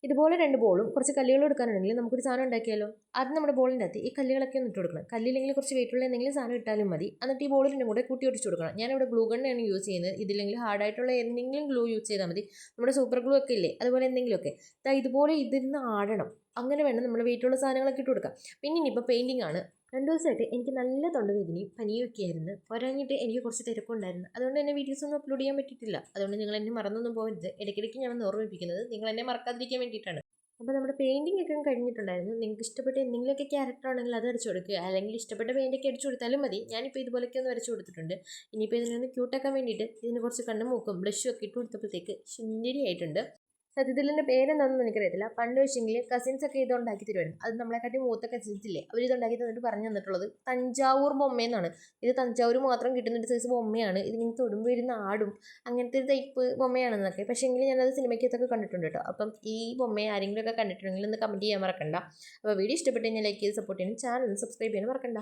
ഇതുപോലെ 2 ബോളും കുറച്ച് കല്ലുകളും എടുക്കാനുണ്ടെങ്കിൽ നമുക്കൊരു സാധനം ഉണ്ടാക്കിയാലോ. ആദ്യം നമ്മുടെ ബോളിൻ്റെ അകത്ത് ഈ കല്ലുകളൊക്കെ ഒന്ന് ഇട്ട് കൊടുക്കണം. കല്ലില്ലെങ്കിൽ കുറച്ച് വെയിറ്റുള്ള എന്തെങ്കിലും സാധനം ഇട്ടാലും മതി. എന്നിട്ട് ഈ ബോൾ രണ്ടും കൂടെ കൂട്ടി ഒട്ടിച്ച് കൊടുക്കണം. ഞാനിവിടെ ഗ്ലൂ ഗണ്ണാണ് യൂസ് ചെയ്യുന്നത്. ഇതില്ലെങ്കിൽ ഹാർഡായിട്ടുള്ള എന്തെങ്കിലും ഗ്ലൂ യൂസ് ചെയ്താൽ മതി. നമ്മുടെ സൂപ്പർ ഗ്ലൂ ഒക്കെ ഇല്ലേ, അതുപോലെ എന്തെങ്കിലുമൊക്കെ. ഇതുപോലെ ഇതിന്ന് ആടണം. അങ്ങനെ വേണം നമ്മൾ വെയിറ്റുള്ള സാധനങ്ങളൊക്കെ ഇട്ട് കൊടുക്കാം. പിന്നെ ഇനിയിപ്പോൾ പെയിൻറ്റിംഗ് ആണ്. 2 ദിവസമായിട്ട് എനിക്ക് നല്ല തൊണ്ടവേദനയും പനിയൊക്കെ ആയിരുന്നു. പോരാഞ്ഞിട്ട് എനിക്ക് കുറച്ച് തിരക്കുണ്ടായിരുന്നു. അതുകൊണ്ട് തന്നെ വീഡിയോസ് ഒന്നും അപ്ലോഡ് ചെയ്യാൻ പറ്റിയിട്ടില്ല. അതുകൊണ്ട് നിങ്ങൾ എന്നെ മറന്നൊന്നും പോകരുത്. ഇടയ്ക്കിടയ്ക്ക് ഞാൻ ഒന്ന് ഓർമ്മിപ്പിക്കുന്നത് നിങ്ങൾ എന്നെ മറക്കാതിരിക്കാൻ വേണ്ടിയിട്ടാണ്. അപ്പോൾ നമ്മുടെ പെയിൻറ്റിംഗ് ഒക്കെ കഴിഞ്ഞിട്ടുണ്ടായിരുന്നു. നിങ്ങൾക്ക് ഇഷ്ടപ്പെട്ട എന്തെങ്കിലുമൊക്കെ ക്യാരക്ടർ ആണെങ്കിൽ അത് അടിച്ചു കൊടുക്കുക. അല്ലെങ്കിൽ ഇഷ്ടപ്പെട്ട പെയിൻ്റൊക്കെ അടിച്ചു കൊടുത്താലും മതി. ഞാനിപ്പോൾ ഇതുപോലെയൊക്കെ ഒന്ന് വരച്ചു കൊടുത്തിട്ടുണ്ട്. ഇനിയിപ്പോൾ ഇതിനൊന്ന് ക്യൂട്ടാക്കാൻ വേണ്ടിയിട്ട് ഇതിന് കുറച്ച് കണ്ണും മൂക്കും ബ്ലഷും ഒക്കെ ഇട്ട് കൊടുത്തപ്പോഴത്തേക്ക് സുന്ദരിയായിട്ടുണ്ട്. സത്യത്തിൽ എൻ്റെ പേരെന്താണെന്ന് എനിക്കറിയത്തില്ല. പണ്ട് വെച്ചെങ്കിൽ കസിൻസ് ഒക്കെ ഇത് ഉണ്ടാക്കി തരുമായിരുന്നു. അത് നമ്മളെക്കാട്ടി മൂത്ത കസിൻസ് ഇല്ലേ, അവർ ഇത് ഉണ്ടാക്കി തന്നിട്ട് പറഞ്ഞു തന്നിട്ടുള്ളത് തഞ്ചാവൂർ ബൊമ്മയെന്നാണ്. ഇത് തഞ്ചാവൂർ മാത്രം കിട്ടുന്ന ഒരു സൈസ് ബൊമ്മയാണ്. ഇതിങ്ങനെ തൊടുമ്പോൾ ഇരുന്ന് ആടും, അങ്ങനത്തെ ഒരു ടൈപ്പ് ബൊമ്മയാണെന്നൊക്കെ. പക്ഷേ എങ്കിൽ ഞാനത് സിനിമയ്ക്കകത്തൊക്കെ കണ്ടിട്ടുണ്ട് കേട്ടോ. അപ്പം ഈ ബൊമ്മയെ ആരെങ്കിലുമൊക്കെ കണ്ടിട്ടുണ്ടെങ്കിൽ ഒന്ന് കമൻറ്റ് ചെയ്യാൻ മറക്കണ്ട. അപ്പോൾ വീഡിയോ ഇഷ്ടപ്പെട്ട് കഴിഞ്ഞാൽ ലൈക്ക് ചെയ്ത് സപ്പോർട്ട് ചെയ്യാനും ചാനൽ സബ്സ്ക്രൈബ് ചെയ്യാനും മറക്കണ്ട.